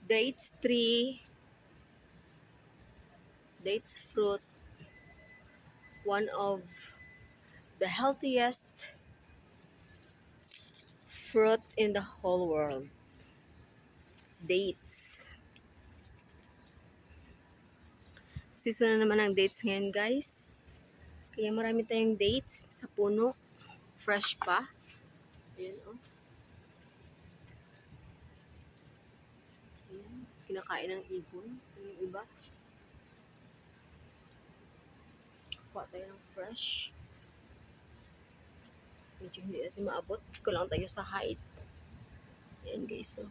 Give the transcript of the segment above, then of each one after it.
Dates tree, dates fruit, one of the healthiest fruit in the whole world. Dates. Season na naman ng dates ngayon, guys. Kaya marami tayong dates sa puno. Fresh pa. Ayan, oh. Ayan. Kinakain ng ibon. Yung iba. Kuha tayo ng fresh. Medyo hindi natin maabot. Kulang tayo sa height. Ayan, guys, oh.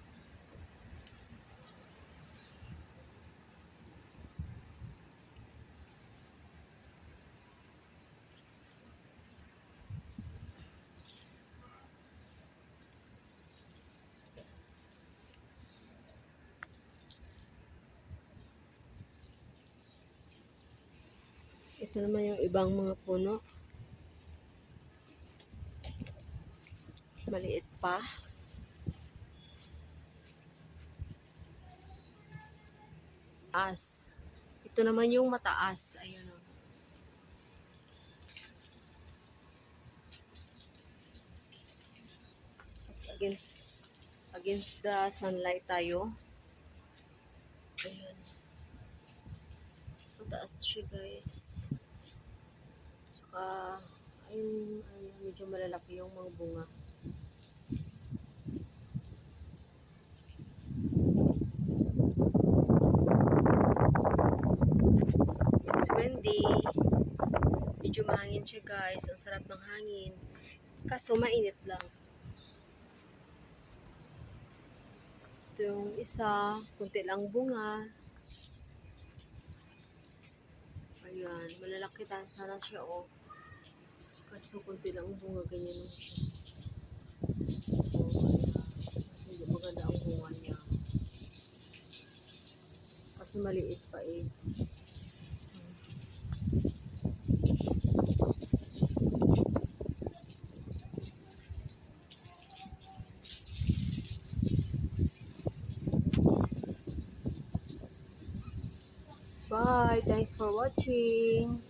Ito naman yung ibang mga puno. Maliit pa. As. Ito naman yung mataas. Ayun, oh. Against the sunlight tayo. Ayun. Mataas siya, guys. Saka, ayun, medyo malalaki yung mga bunga. It's windy. Medyo mahangin siya, guys. Ang sarap ng hangin. Kaso mainit lang. Ito yung isa, kunti lang bunga. Ayan, malalaki sana siya, oh. Kaso kunti lang bunga, ganyan lang siya. Oh, hindi maganda ang bunga niya. Kasi maliit pa eh. Bye! Thanks for watching!